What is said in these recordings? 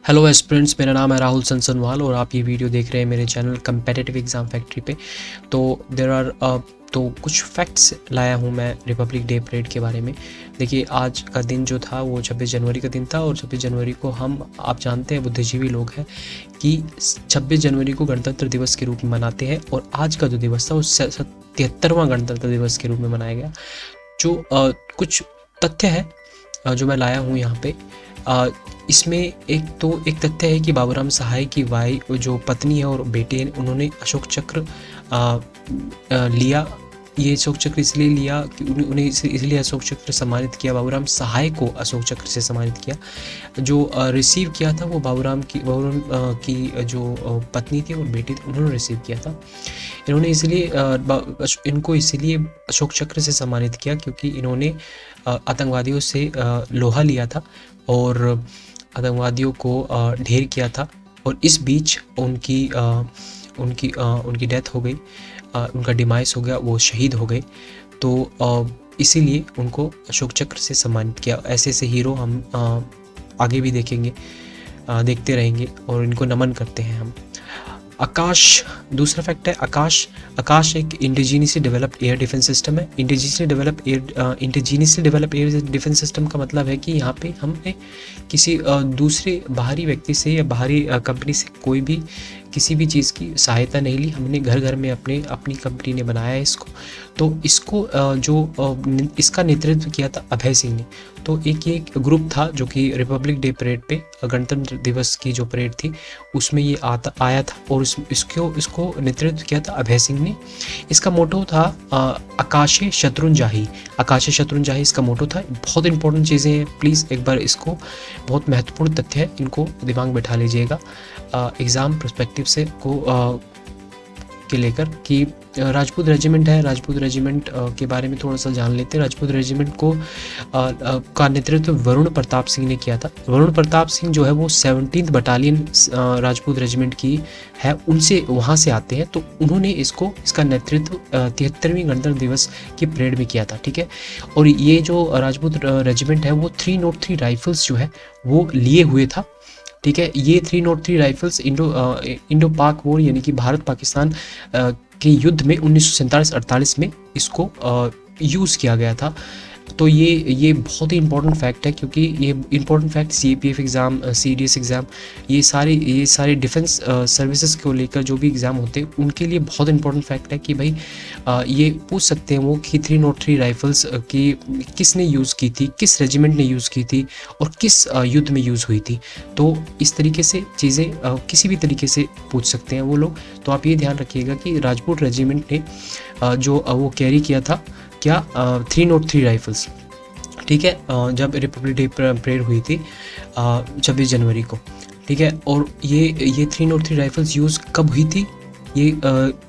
Hello aspirants, मेरा नाम है राहुल सनसनवाल और आप ये वीडियो देख रहे हैं मेरे चैनल कम्पेटिटिव एग्ज़ाम फैक्ट्री पे। तो तो कुछ फैक्ट्स लाया हूँ मैं रिपब्लिक डे परेड के बारे में। देखिए, आज का दिन जो था वो 26 जनवरी का दिन था और 26 जनवरी को आप जानते हैं, बुद्धिजीवी लोग हैं कि 26 जनवरी को गणतंत्र दिवस के रूप में मनाते हैं और आज का जो दिवस था वो 73वां गणतंत्र दिवस के रूप में मनाया गया। जो कुछ तथ्य है जो मैं लाया हूँ यहाँ पे, इसमें एक तथ्य है कि बाबूराम सहाय की जो पत्नी है और बेटे हैं, उन्होंने अशोक चक्र लिया। ये अशोक चक्र इसलिए लिया कि उन्हें इसलिए अशोक चक्र सम्मानित किया, बाबूराम सहाय को अशोक चक्र से सम्मानित किया। जो रिसीव किया था वो बाबूराम की जो पत्नी थी और बेटी थी, उन्होंने रिसीव किया था। इन्होंने इनको इसीलिए अशोक चक्र से सम्मानित किया क्योंकि इन्होंने आतंकवादियों से लोहा लिया था और आतंकवादियों को ढेर किया था और इस बीच उनकी डेथ हो गई, उनका डिमाइस हो गया, वो शहीद हो गए। तो इसीलिए उनको अशोक चक्र से सम्मानित किया। ऐसे ऐसे हीरो हम आगे भी देखते रहेंगे और इनको नमन करते हैं हम। आकाश, दूसरा फैक्ट है आकाश एक indigenously developed air defence system है। Indigenously developed air defence system का मतलब है कि यहाँ पे हमने किसी दूसरे बाहरी व्यक्ति से या बाहरी कंपनी से कोई भी किसी भी चीज़ की सहायता नहीं ली। हमने घर घर में अपनी कंपनी ने बनाया है इसको। तो इसका नेतृत्व किया था अभय सिंह ने। तो एक ग्रुप था जो कि रिपब्लिक डे परेड पे, गणतंत्र दिवस की जो परेड थी उसमें ये आया था और इसको नेतृत्व किया था अभय सिंह ने। इसका मोटो था आकाशे शत्रुंजाही। आकाशे शत्रुंजाही इसका मोटो था। बहुत इंपॉर्टेंट चीज़ें हैं, प्लीज़ एक बार इसको, बहुत महत्वपूर्ण तथ्य है, इनको दिमाग में बैठा लीजिएगा एग्ज़ाम पर्सपेक्टिव से के लेकर। कि राजपूत रेजिमेंट है, राजपूत रेजिमेंट के बारे में थोड़ा सा जान लेते हैं। राजपूत रेजिमेंट का नेतृत्व वरुण प्रताप सिंह ने किया था। वरुण प्रताप सिंह जो है वो 17th बटालियन राजपूत रेजिमेंट की है, उनसे वहाँ से आते हैं। तो उन्होंने इसका नेतृत्व 73वीं गणतंत्र दिवस की परेड में किया था, ठीक है। और ये जो राजपूत रेजिमेंट है वो 303 राइफल्स जो है वो लिए हुए था, ठीक है। ये 303 राइफल्स इंडो पाक वॉर यानी कि भारत पाकिस्तान के युद्ध में 1947-48 में इसको यूज़ किया गया था। तो ये बहुत ही इंपॉर्टेंट फैक्ट है क्योंकि ये important fact CPF exam, CDS exam, ये सारे डिफेंस सर्विसेज को लेकर जो भी एग्ज़ाम होते हैं उनके लिए बहुत इंपॉर्टेंट फैक्ट है कि भाई ये पूछ सकते हैं वो कि 303 राइफल्स की किसने यूज़ की थी, किस रेजिमेंट ने यूज़ की थी और किस युद्ध में यूज़ हुई थी। तो इस तरीके से चीज़ें किसी भी तरीके से पूछ सकते हैं वो लोग। तो आप ये ध्यान रखिएगा कि राजपूत रेजिमेंट ने जो वो कैरी किया था 303 राइफल्स, ठीक है, जब रिपब्लिक डे परेड हुई थी 26 जनवरी को, ठीक है। और ये 303 राइफल्स यूज़ कब हुई थी? ये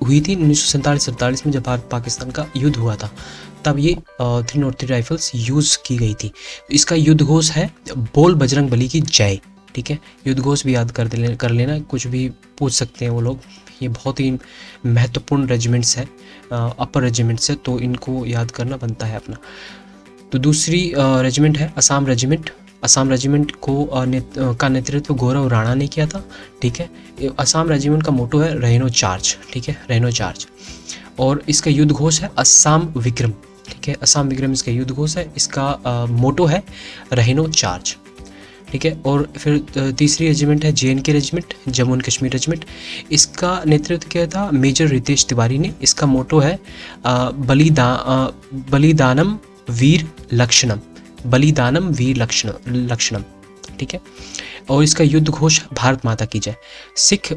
हुई थी 1947-48 में जब भारत पाकिस्तान का युद्ध हुआ था, तब ये 303 राइफल्स यूज़ की गई थी। इसका युद्ध घोष है बोल बजरंग बली की जय, ठीक है। युद्ध घोष भी याद कर लेना, कुछ भी पूछ सकते हैं वो लोग। ये बहुत ही महत्वपूर्ण रेजिमेंट्स है, अपर रेजिमेंट्स है, तो इनको याद करना बनता है अपना। तो दूसरी रेजिमेंट है असम रेजिमेंट। असम रेजिमेंट का नेतृत्व गौरव राणा ने किया था, ठीक है। असम रेजिमेंट का मोटो है रहनो चार्ज, ठीक है, रहनो चार्ज। और इसका युद्ध घोष है असम विक्रम, ठीक है, असम विक्रम इसका युद्ध घोष है। इसका मोटो है रहनो चार्ज, ठीक है। और फिर तीसरी रेजिमेंट है JNK regiment, Jammu and Kashmir regiment. इसका नेतृत्व किया था मेजर रितेश तिवारी ने। इसका मोटो है बलिदानम वीर लक्षणम, बलिदानम वीर लक्षणम, ठीक है। और इसका युद्ध घोष भारत माता की जय। सिख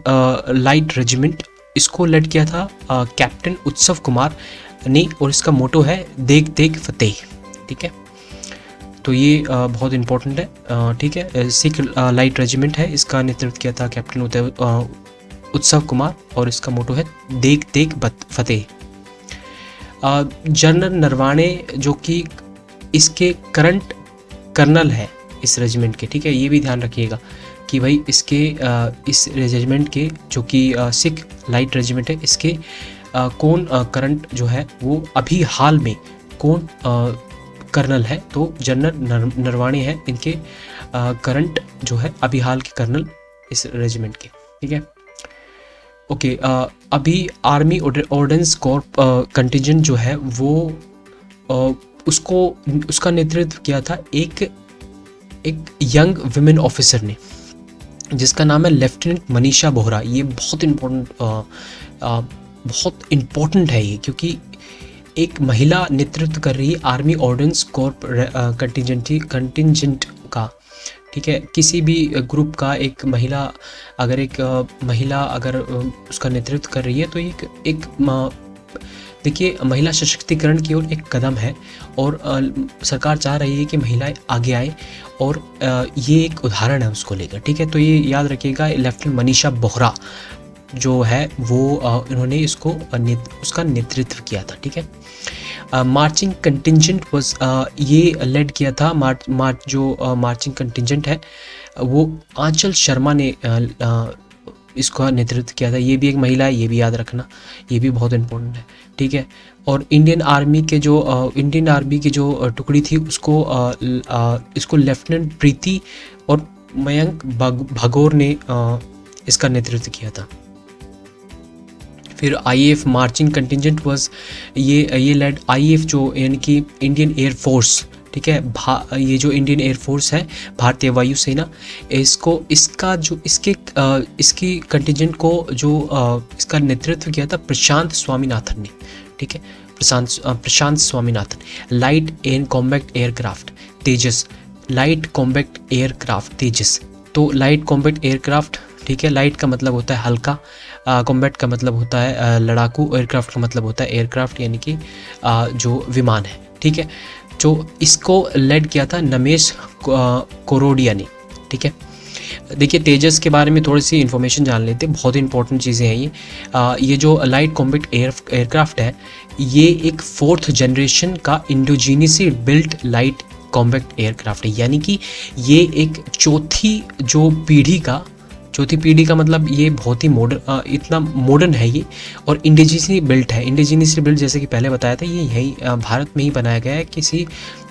लाइट रेजिमेंट, इसको लीड किया था कैप्टन उत्सव कुमार ने और इसका मोटो है देख देख फतेह, ठीक है। तो ये बहुत इंपॉर्टेंट है, ठीक है। सिख लाइट रेजिमेंट है, इसका नेतृत्व किया था कैप्टन उत्सव कुमार और इसका मोटो है देख देख फतेह। जनरल नरवाणे जो कि इसके करंट कर्नल है इस रेजिमेंट के, ठीक है। ये भी ध्यान रखिएगा कि भाई इस रेजिमेंट के जो कि सिख लाइट रेजिमेंट है, इसके कौन करंट जो है वो अभी हाल में कौन कर्नल है, तो जनरल नरवाणे हैं इनके करंट जो है अभी हाल के कर्नल इस रेजिमेंट के। ठीक है, ओके। अभी आर्मी ऑर्डिनेंस कॉर्प कंटिजेंट जो है वो उसका नेतृत्व किया था एक यंग विमेन ऑफिसर ने, जिसका नाम है लेफ्टिनेंट मनीषा बोहरा। ये बहुत इम्पोर्टेंट है ये, क्योंकि एक महिला नेतृत्व कर रही है आर्मी ऑर्डिनेंस कॉर्प कंटिजेंट का। ठीक है, किसी भी ग्रुप का एक महिला अगर उसका नेतृत्व कर रही है तो एक देखिए महिला सशक्तिकरण की ओर एक कदम है, और सरकार चाह रही है कि महिलाएं आगे आए, और ये एक उदाहरण है उसको लेकर। ठीक है, तो ये याद रखिएगा, लेफ्टिनेंट मनीषा बोहरा जो है वो इन्होंने उसका नेतृत्व किया था। ठीक है, मार्चिंग कंटिजेंट वाज ये लेड किया था, मार्चिंग कंटिजेंट है वो आंचल शर्मा ने इसका नेतृत्व किया था। ये भी एक महिला है, ये भी याद रखना, ये भी बहुत इम्पोर्टेंट है। ठीक है, और इंडियन आर्मी की जो टुकड़ी थी इसको लेफ्टिनेंट प्रीति और मयंक भागोर ने इसका नेतृत्व किया था। फिर आईएएफ मार्चिंग कंटिजेंट वाज ये लेड आईएएफ जो यानी कि इंडियन एयर फोर्स। ठीक है, ये जो इंडियन एयर फोर्स है, भारतीय वायुसेना, इसकी कंटिजेंट को इसका नेतृत्व किया था प्रशांत स्वामीनाथन ने। ठीक है, Prashant Swaminathan. Light and combat aircraft Tejas, light combat aircraft Tejas. तो लाइट कॉम्बैक्ट एयरक्राफ्ट, ठीक है, लाइट का मतलब होता है हल्का, कॉम्बैट का मतलब होता है लड़ाकू, एयरक्राफ्ट का मतलब होता है एयरक्राफ्ट यानी कि जो विमान है। ठीक है, जो इसको लेड किया था नमेश कोरोडिया ने। ठीक है, देखिए तेजस के बारे में थोड़ी सी इन्फॉर्मेशन जान लेते हैं, बहुत इंपॉर्टेंट चीज़ें हैं ये जो लाइट कॉम्बैक्ट एयरक्राफ्ट है, ये एक 4th जनरेशन का इंडोजीनियसली बिल्ट लाइट कॉम्बैक्ट एयरक्राफ्ट है, यानी कि ये एक चौथी पीढ़ी का मतलब ये बहुत ही इतना मॉडर्न है ये, और इंडिजीनियसली बिल्ट है। इंडिजीनियसली बिल्ट जैसे कि पहले बताया था, ये यही भारत में ही बनाया गया है, किसी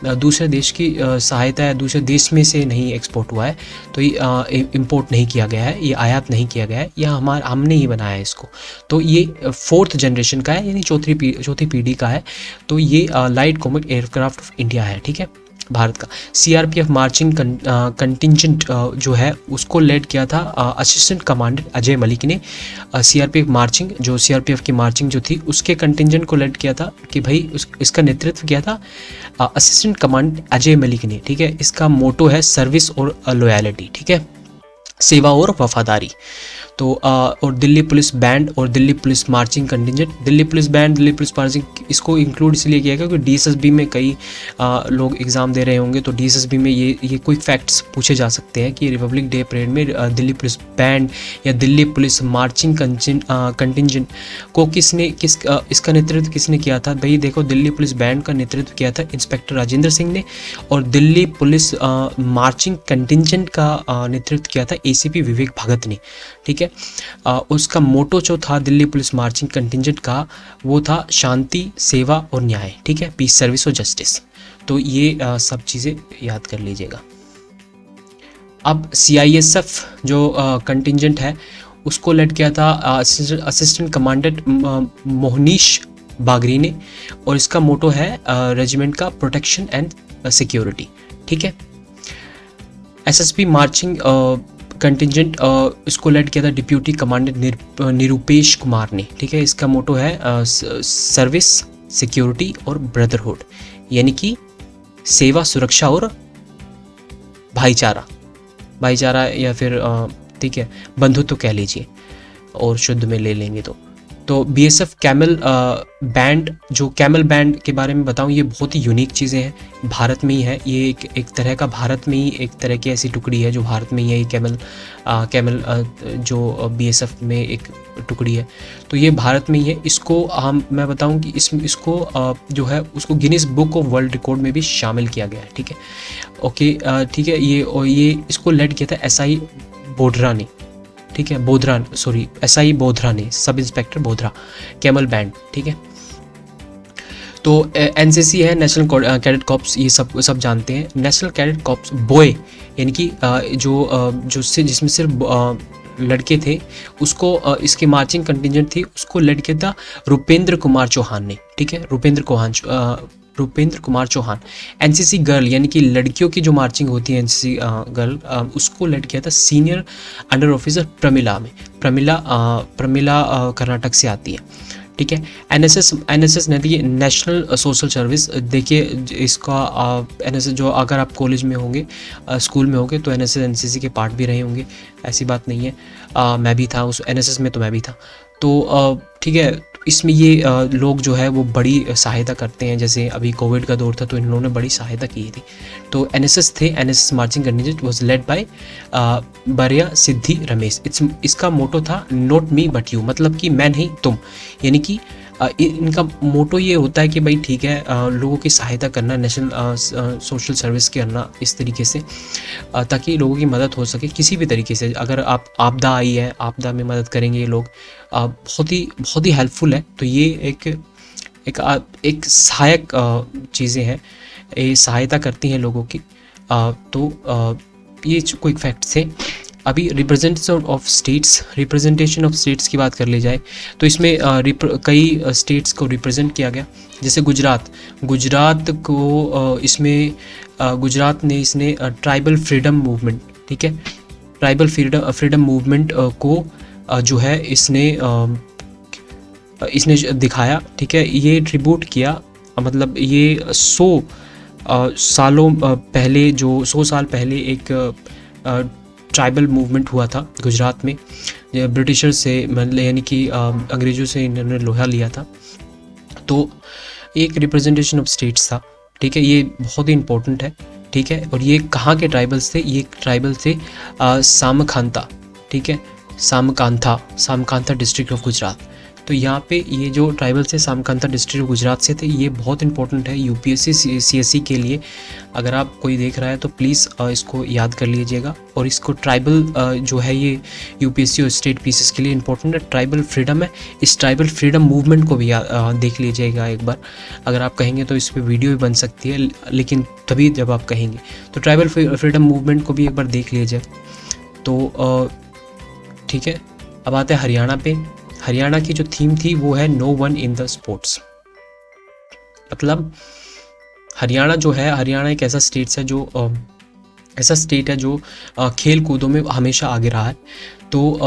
दूसरे देश की सहायता या दूसरे देश में से नहीं एक्सपोर्ट हुआ है, तो ये इम्पोर्ट नहीं किया गया है, ये आयात नहीं किया गया है, यह हमने ही बनाया है इसको। तो ये 4th जनरेशन का है, यानी चौथी पीढ़ी का है। तो ये light combat aircraft of India है। ठीक है, भारत का। सीआरपीएफ मार्चिंग कंटिजेंट जो है उसको लेड किया था असिस्टेंट कमांडर अजय मलिक ने। सीआरपीएफ की मार्चिंग जो थी उसके कंटिजेंट को लेड किया था कि भाई इसका नेतृत्व किया था असिस्टेंट कमांडर अजय मलिक ने। ठीक है, इसका मोटो है सर्विस और लॉयल्टी। ठीक है, सेवा और वफादारी। तो और दिल्ली पुलिस बैंड और Delhi police marching contingent, Delhi police band, Delhi police marching, इसको इंक्लूड इसलिए किया गया क्योंकि डीएसएसबी में कई लोग एग्ज़ाम दे रहे होंगे, तो डीएसएसबी में ये कोई फैक्ट्स पूछे जा सकते हैं कि रिपब्लिक डे परेड में दिल्ली पुलिस बैंड या दिल्ली पुलिस मार्चिंग कंटिजेंट को इसका नेतृत्व किसने किया था। भाई देखो, दिल्ली पुलिस बैंड का नेतृत्व किया था इंस्पेक्टर राजेंद्र सिंह ने, और दिल्ली पुलिस मार्चिंग कंटिजेंट का नेतृत्व किया था एसीपी विवेक भगत ने। ठीक है, उसका मोटो जो था दिल्ली पुलिस मार्चिंग कंटिजेंट का, वो था शांति, सेवा और न्याय। ठीक है, पीस, सर्विस और जस्टिस। तो ये सब चीज़ें याद कर लीजिएगा। अब सीआईएसएफ जो कंटिजेंट है उसको लेड किया था असिस्टेंट कमांडेंट मोहनीश बागरी ने, और इसका मोटो है रेजिमेंट का प्रोटेक्शन एंड सिक्योरिटी। ठीक है, एसएसबी मार्चिंग कंटिजेंट इसको लेड किया था डिप्यूटी कमांडेंट निरूपेश कुमार ने। ठीक है, इसका मोटो है सर्विस, सिक्योरिटी और ब्रदरहुड, यानी कि सेवा, सुरक्षा और भाईचारा या फिर ठीक है बंधुत्व कह लीजिए, और शुद्ध में ले लेंगे तो बीएसएफ कैमल बैंड, जो कैमल बैंड के बारे में बताऊं, ये बहुत ही यूनिक चीज़ें हैं, भारत में ही है ये, एक तरह का भारत में ही एक तरह की ऐसी टुकड़ी है जो भारत में ही है। ये कैमल जो बीएसएफ में एक टुकड़ी है, तो ये भारत में ही है। इसको मैं बताऊं कि इसको जो है उसको Guinness book of world record में भी शामिल किया गया है। ठीक है, ओके, ठीक है, ये इसको लेड किया था एसआई बोधरा ने। ठीक है, एसआई बोधरा ने, sub inspector Bodhra, camel band. ठीक है, तो एनसीसी है, नेशनल कैडेट कॉर्प्स, ये सब जानते हैं। नेशनल कैडेट कॉर्प्स बॉय यानी कि जिसमें सिर्फ लड़के थे, उसको इसकी मार्चिंग कंटिजेंट थी, उसको लड़ के था रुपेंद्र कुमार चौहान ने, ठीक है, रुपेंद्र कुमार चौहान। एनसीसी गर्ल यानी कि लड़कियों की जो मार्चिंग होती है एनसीसी गर्ल, उसको लड़ किया था सीनियर अंडर ऑफिसर प्रमिला में। प्रमिला कर्नाटक से आती है, ठीक है। एनएसएस नेशनल सोशल सर्विस, देखिए इसका एनएसएस जो, अगर आप कॉलेज में होंगे, स्कूल में होंगे, तो एनएसएस एनसीसी के पार्ट भी रहे होंगे, ऐसी बात नहीं है। मैं भी था उस एनएसएस में, तो मैं भी था। तो ठीक है, इसमें ये लोग जो है वो बड़ी सहायता करते हैं। जैसे अभी कोविड का दौर था तो इन लोगों ने बड़ी सहायता की थी। तो एनएसएस थे, NSS marching contingent was led by बरिया सिद्धि रमेश। इसका मोटो था नॉट मी बट यू, मतलब कि मैं नहीं तुम, यानी कि इनका मोटो ये होता है कि भाई ठीक है, लोगों की सहायता करना, नेशनल सोशल सर्विस करना इस तरीके से, ताकि लोगों की मदद हो सके किसी भी तरीके से। अगर आप आपदा आई है, आपदा में मदद करेंगे ये लोग, बहुत ही हेल्पफुल है। तो ये एक सहायक चीज़ें हैं, ये सहायता करती हैं लोगों की। तो ये कोई फैक्ट्स थे। अभी रिप्रेजेंटेशन ऑफ स्टेट्स की बात कर ली जाए तो इसमें कई स्टेट्स को रिप्रेजेंट किया गया। जैसे गुजरात को इसमें गुजरात ने इसने ट्राइबल फ्रीडम मूवमेंट, ठीक है, ट्राइबल फ्रीडम मूवमेंट को जो है इसने दिखाया, ठीक है। ये ट्रिब्यूट किया, मतलब ये 100 सालों पहले, जो 100 साल पहले एक ट्राइबल मूवमेंट हुआ था गुजरात में, ब्रिटिशर से, मतलब यानी कि अंग्रेज़ों से इन्होंने लोहा लिया था। तो एक रिप्रेजेंटेशन ऑफ स्टेट्स था, ठीक है, ये बहुत ही इम्पोर्टेंट है, ठीक है। और ये कहाँ के ट्राइबल्स थे? ये ट्राइबल थे सामखांता, ठीक है, सामकांथा डिस्ट्रिक्ट ऑफ गुजरात। तो यहाँ पे ये जो ट्राइबल से सामकांथा डिस्ट्रिक्ट ऑफ गुजरात से थे, ये बहुत इंपॉर्टेंट है यूपीएससी सीएससी के लिए। अगर आप कोई देख रहा है तो प्लीज़ इसको याद कर लीजिएगा। और इसको ट्राइबल जो है ये यूपीएससी और स्टेट पीसीएस के लिए इंपॉर्टेंट है। ट्राइबल फ्रीडम है, इस ट्राइबल फ्रीडम मूवमेंट को भी देख लीजिएगा एक बार। अगर आप कहेंगे तो इस पर वीडियो भी बन सकती है, लेकिन तभी जब आप कहेंगे। तो ट्राइबल फ्रीडम मूवमेंट को भी एक बार देख लीजिएगा। तो ठीक है, अब आते हैं हरियाणा पे। हरियाणा की जो थीम थी वो है no one in the sports. मतलब हरियाणा जो है, हरियाणा एक ऐसा स्टेट है जो खेल कूदों में हमेशा आगे रहा है। तो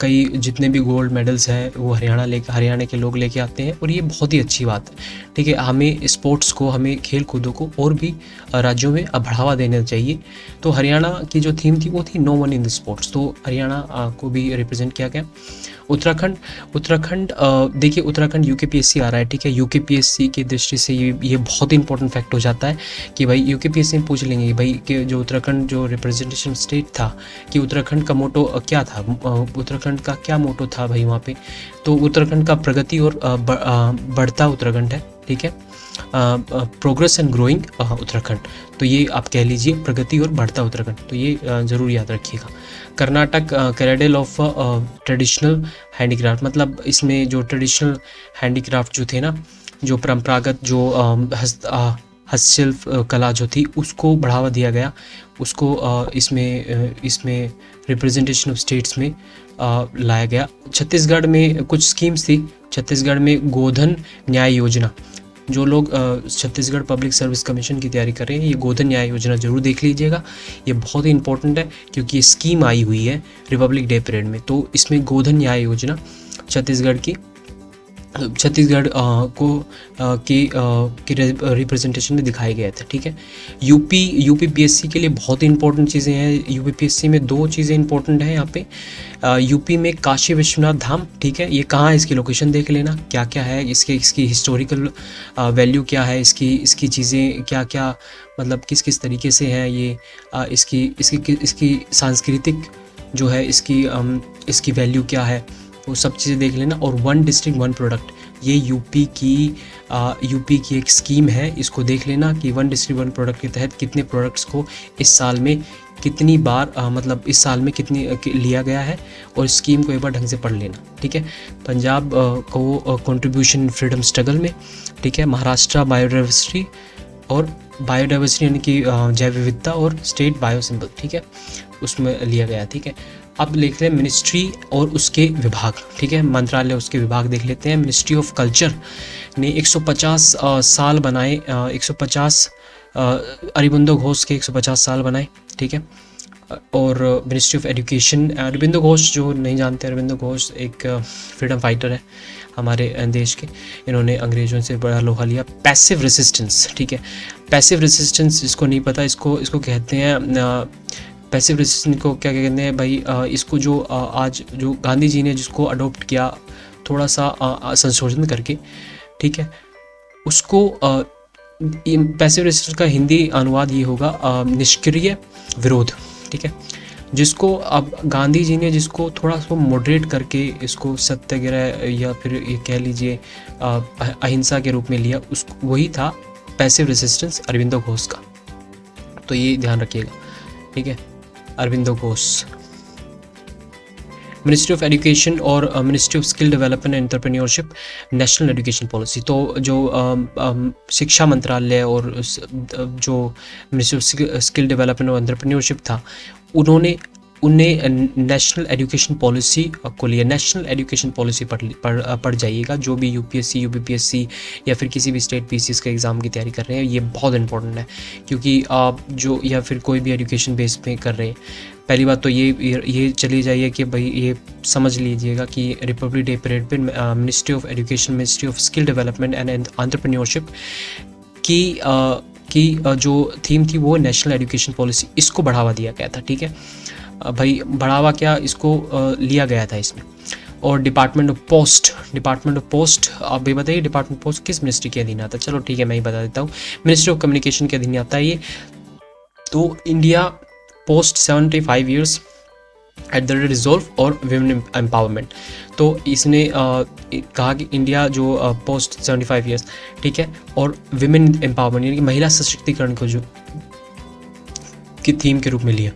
कई जितने भी गोल्ड मेडल्स हैं वो हरियाणा के लोग लेके आते हैं, और ये बहुत ही अच्छी बात है, ठीक है। हमें स्पोर्ट्स को, हमें खेल कूदों को और भी राज्यों में बढ़ावा देना चाहिए। तो हरियाणा की जो थीम थी वो थी no one in the sports. तो हरियाणा को भी रिप्रेजेंट किया गया। उत्तराखंड देखिए, उत्तराखंड यूकेपीएससी आ रहा है, ठीक है। यूकेपीएससी की दृष्टि से ये बहुत ही इंपॉर्टेंट फैक्ट हो जाता है कि भाई यूकेपीएससी में पूछ लेंगे भाई कि जो उत्तराखंड जो रिप्रेजेंटेशन स्टेट था, कि उत्तराखंड का मोटो क्या था, उत्तराखंड का क्या मोटो था भाई वहाँ पे। तो उत्तराखंड का प्रगति और बढ़ता उत्तराखंड है, ठीक है, प्रोग्रेस एंड ग्रोइंग उत्तराखंड। तो ये आप कह लीजिए प्रगति और बढ़ता उत्तराखंड, तो ये ज़रूर याद रखिएगा। Karnataka cradle of traditional handicraft, मतलब इसमें जो ट्रेडिशनल हैंडीक्राफ्ट जो थे ना, जो परंपरागत जो हस्तशिल्प कला जो थी उसको बढ़ावा दिया गया, उसको इसमें रिप्रेजेंटेशन ऑफ स्टेट्स में लाया गया। छत्तीसगढ़ में कुछ स्कीम्स थी। छत्तीसगढ़ में गोधन न्याय योजना, जो लोग छत्तीसगढ़ पब्लिक सर्विस कमीशन की तैयारी कर रहे हैं, ये गोधन न्याय योजना ज़रूर देख लीजिएगा। ये बहुत ही इंपॉर्टेंट है क्योंकि ये स्कीम आई हुई है रिपब्लिक डे परेड में। तो इसमें गोधन न्याय योजना छत्तीसगढ़ की रिप्रेजेंटेशन में दिखाए गए थे, ठीक है। यूपी पीएससी के लिए बहुत ही इंपॉर्टेंट चीज़ें हैं। यूपी पीएससी में 2 चीज़ें इंपॉर्टेंट हैं यहाँ पे। यूपी में काशी विश्वनाथ धाम, ठीक है, ये कहाँ है, इसकी लोकेशन देख लेना, क्या क्या है, इसकी हिस्टोरिकल वैल्यू क्या है, इसकी चीज़ें क्या क्या, मतलब किस तरीके से हैं ये, इसकी सांस्कृतिक जो है, इसकी वैल्यू क्या है, वो सब चीज़ें देख लेना। और 1 डिस्ट्रिक्ट 1 प्रोडक्ट, ये यूपी की एक स्कीम है, इसको देख लेना कि वन डिस्ट्रिक्ट वन प्रोडक्ट के तहत कितने प्रोडक्ट्स को इस साल में कितनी बार मतलब इस साल में कितनी लिया गया है, और स्कीम को एक बार ढंग से पढ़ लेना, ठीक है। पंजाब को कंट्रीब्यूशन फ्रीडम स्ट्रगल में, ठीक है। महाराष्ट्र बायोडाइवर्सिटी यानी कि जैव विविधता और स्टेट बायो सिंबल, ठीक है, उसमें लिया गया, ठीक है। अब लिख लें मिनिस्ट्री और उसके विभाग, ठीक है, मंत्रालय उसके विभाग देख लेते हैं। मिनिस्ट्री ऑफ कल्चर ने 150 साल बनाए, 150 अरबिंदो घोष के 150 साल बनाए, ठीक है। और ministry of education, Aurobindo Ghosh जो नहीं जानते, अरबिंदो घोष एक फ्रीडम फाइटर है हमारे देश के, इन्होंने अंग्रेज़ों से बड़ा लोहा लिया। पैसिव रेसिस्टेंस, ठीक है, पैसिव रेसिस्टेंस जिसको नहीं पता, इसको कहते हैं पैसिव रेसिस्टेंस को क्या कहते हैं भाई, इसको जो आज जो गांधी जी ने जिसको अडोप्ट किया थोड़ा सा संशोधन करके, ठीक है, उसको पैसिव रेसिस्टेंस का हिंदी अनुवाद ये होगा निष्क्रिय विरोध, ठीक है, जिसको अब गांधी जी ने जिसको थोड़ा सा मॉडरेट करके इसको सत्याग्रह या फिर ये कह लीजिए अहिंसा के रूप में लिया, उसको वही था पैसिव रेसिस्टेंस अरबिंदो घोष का। तो ये ध्यान रखिएगा, ठीक है, Aurobindo Ghosh. Ministry of education और ministry of skill development and entrepreneurship, national education policy. तो जो शिक्षा मंत्रालय और जो मिनिस्ट्री ऑफ स्किल डेवलपमेंट और एंटरप्रेन्योरशिप था, उन्होंने नेशनल एजुकेशन पॉलिसी को लिया। नेशनल एजुकेशन पॉलिसी पढ़ जाइएगा, जो भी यूपीएससी यूपीपीएससी या फिर किसी भी स्टेट पीसीएस के एग्ज़ाम की तैयारी कर रहे हैं, ये बहुत इंपॉर्टेंट है, क्योंकि आप जो या फिर कोई भी एजुकेशन बेस पे कर रहे हैं, पहली बात तो ये चली जाइए कि भाई ये समझ लीजिएगा कि रिपब्लिक डे परेड पे ministry of education, ministry of skill development and entrepreneurship की जो थीम थी वो नेशनल एजुकेशन पॉलिसी, इसको बढ़ावा दिया गया था, ठीक है भाई, बढ़ावा क्या इसको लिया गया था इसमें। और डिपार्टमेंट ऑफ पोस्ट, आप ये बताइए डिपार्टमेंट पोस्ट किस मिनिस्ट्री के अधीन आता है? चलो ठीक है, मैं ही बता देता हूँ, मिनिस्ट्री ऑफ कम्युनिकेशन के अधीन आता है ये। तो India post 75 years at the resolve और विमेन एम्पावरमेंट। तो इसने कहा कि इंडिया जो पोस्ट 75 ईयर्स, ठीक है, और विमेन एम्पावरमेंट यानी कि महिला सशक्तिकरण को जो की थीम के रूप में लिया।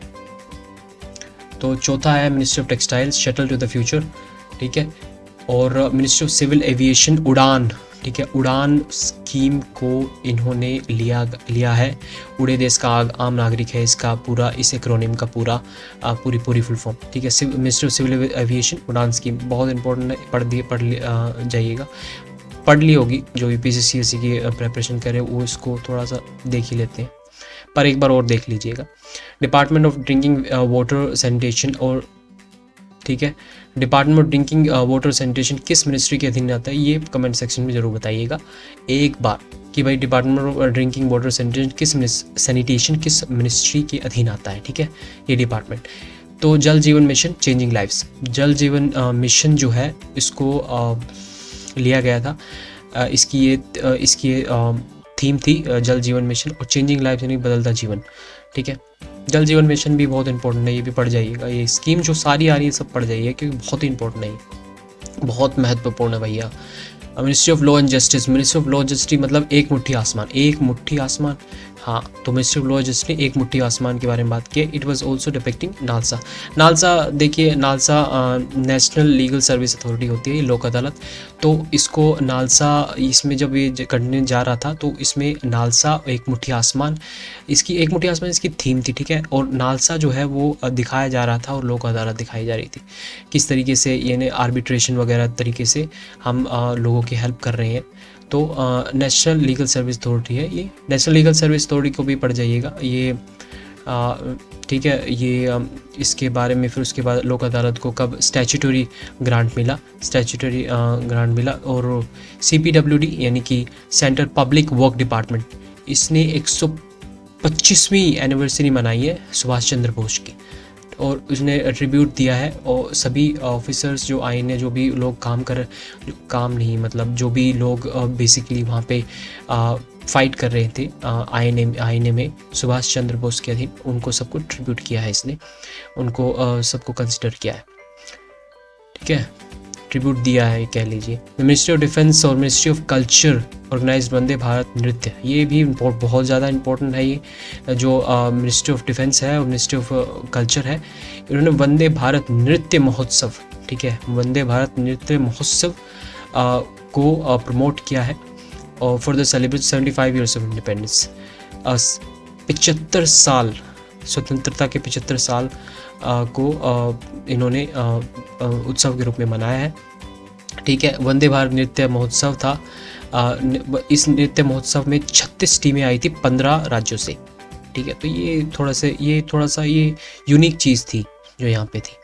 तो चौथा है ministry of textiles, shuttle to the future, ठीक है, और मिनिस्ट्री ऑफ सिविल एविएशन, उड़ान, ठीक है, उड़ान स्कीम को इन्होंने लिया है। उड़े देश का आम नागरिक है इसका पूरा, इस एक्रोनिम का पूरी फुल फॉर्म, ठीक है, मिनिस्ट्री ऑफ सिविल एविएशन, उड़ान स्कीम बहुत इंपॉर्टेंट है, पढ़ जाइएगा, पढ़ ली होगी जो यूपीएससी की प्रिपरेशन करे वो इसको थोड़ा सा देख ही लेते हैं, पर एक बार और देख लीजिएगा। Department of drinking water sanitation, और ठीक है, department of drinking water sanitation किस मिनिस्ट्री के अधीन आता है, ये कमेंट सेक्शन में ज़रूर बताइएगा एक बार कि भाई department of drinking water sanitation किस मिनिस्ट्री के अधीन आता है, ठीक है, ये डिपार्टमेंट। तो जल जीवन मिशन, चेंजिंग लाइव्स, जल जीवन मिशन जो है इसको लिया गया था, इसकी थीम थी जल जीवन मिशन, और चेंजिंग लाइफ यानी बदलता जीवन, ठीक है। जल जीवन मिशन भी बहुत इंपॉर्टेंट है, ये भी पढ़ जाइएगा, ये स्कीम जो सारी आ रही है सब पढ़ जाइए क्योंकि बहुत ही इंपॉर्टेंट है, बहुत महत्वपूर्ण है भैया। Ministry of law and justice, ministry of law and justice मतलब एक मुट्ठी आसमान, हाँ, तो ministry of law and justice ने एक मुट्ठी आसमान के बारे में बात की। It was also depicting NALSA, देखिए NALSA national legal service authority होती है, लोक अदालत। तो इसको नालसा, इसमें जब ये करने जा रहा था तो इसमें नालसा एक मुट्ठी आसमान, इसकी थीम थी, ठीक है, और नालसा जो है वो दिखाया जा रहा था और लोक अदालत दिखाई जा रही थी, किस तरीके से यानी आर्बिट्रेशन वगैरह तरीके से हम लोगों की हेल्प कर रहे हैं। तो नेशनल लीगल सर्विस अथॉरिटी है ये, नेशनल लीगल सर्विस अथॉरिटी को भी पढ़ जाइएगा ये, ठीक है, ये इसके बारे में। फिर उसके बाद लोक अदालत को कब स्टैच्यूटरी ग्रांट मिला, और CPWD यानी कि सेंट्रल पब्लिक वर्क डिपार्टमेंट, इसने 125वीं एनिवर्सरी मनाई है सुभाष चंद्र बोस की, और उसने ट्रिब्यूट दिया है, और सभी ऑफिसर्स जो आए हैं, जो भी लोग जो भी लोग बेसिकली वहाँ पे फाइट कर रहे थे आईएनए में सुभाष चंद्र बोस के अधीन, उनको सबको ट्रिब्यूट किया है इसने, उनको सबको कंसिडर किया है, ठीक है। ट्रिब्यूट दिया है कह लीजिए। मिनिस्ट्री ऑफ डिफेंस और ministry of culture organise Vande Bharat नृत्य, ये भी बहुत ज़्यादा इंपॉर्टेंट है। ये जो मिनिस्ट्री ऑफ डिफेंस है और मिनिस्ट्री ऑफ कल्चर है, इन्होंने वंदे भारत नृत्य महोत्सव, ठीक है, वंदे भारत नृत्य महोत्सव को प्रमोट किया है और for the celebrate 75 years of independence, 75 साल स्वतंत्रता के 75 साल को इन्होंने उत्सव के रूप में मनाया है, ठीक है। वंदे भारत नृत्य महोत्सव था। इस नृत्य महोत्सव में 36 टीमें आई थी 15 राज्यों से, ठीक है। तो ये थोड़ा सा ये यूनिक चीज़ थी जो यहाँ पे थी,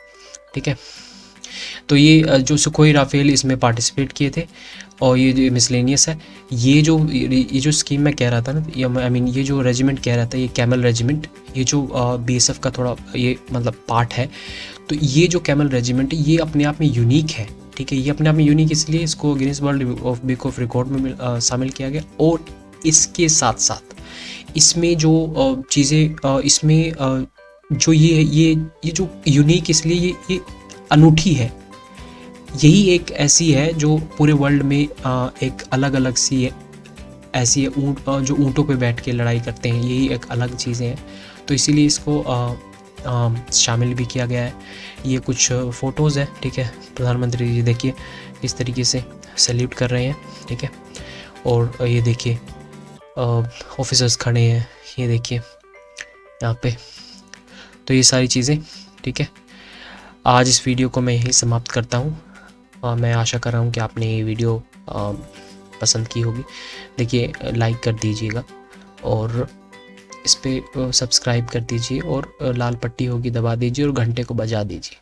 ठीक है। तो ये जो सुखोई राफेल इसमें पार्टिसिपेट किए थे और ये जो मिसलेनियस है, ये जो स्कीम मैं कह रहा था ना, ये जो रेजिमेंट कह रहा था, ये कैमल रेजिमेंट, ये जो बीएसएफ का थोड़ा ये मतलब पार्ट है। तो ये जो कैमल रेजिमेंट है ये अपने आप में यूनिक है, ठीक है। ये अपने आप में यूनिक इसलिए इसको Guinness world book of record में शामिल किया गया। और इसके साथ साथ इसमें जो चीज़ें इसमें जो ये जो यूनिक इसलिए ये अनूठी है, यही एक ऐसी है जो पूरे वर्ल्ड में एक अलग अलग सी है, ऐसी है जो ऊँटों पे बैठ के लड़ाई करते हैं, यही एक अलग चीज़ें हैं। तो इसीलिए इसको शामिल भी किया गया है। ये कुछ फ़ोटोज़ हैं, ठीक है। प्रधानमंत्री जी देखिए इस तरीके से सैल्यूट कर रहे हैं, ठीक है। और ये देखिए ऑफिसर्स खड़े हैं, ये देखिए यहाँ पे। तो ये सारी चीज़ें, ठीक है। आज इस वीडियो को मैं यहीं समाप्त करता हूँ। मैं आशा कर रहा हूँ कि आपने ये वीडियो पसंद की होगी। देखिए लाइक कर दीजिएगा और इस पर सब्सक्राइब कर दीजिए और लाल पट्टी होगी दबा दीजिए और घंटे को बजा दीजिए।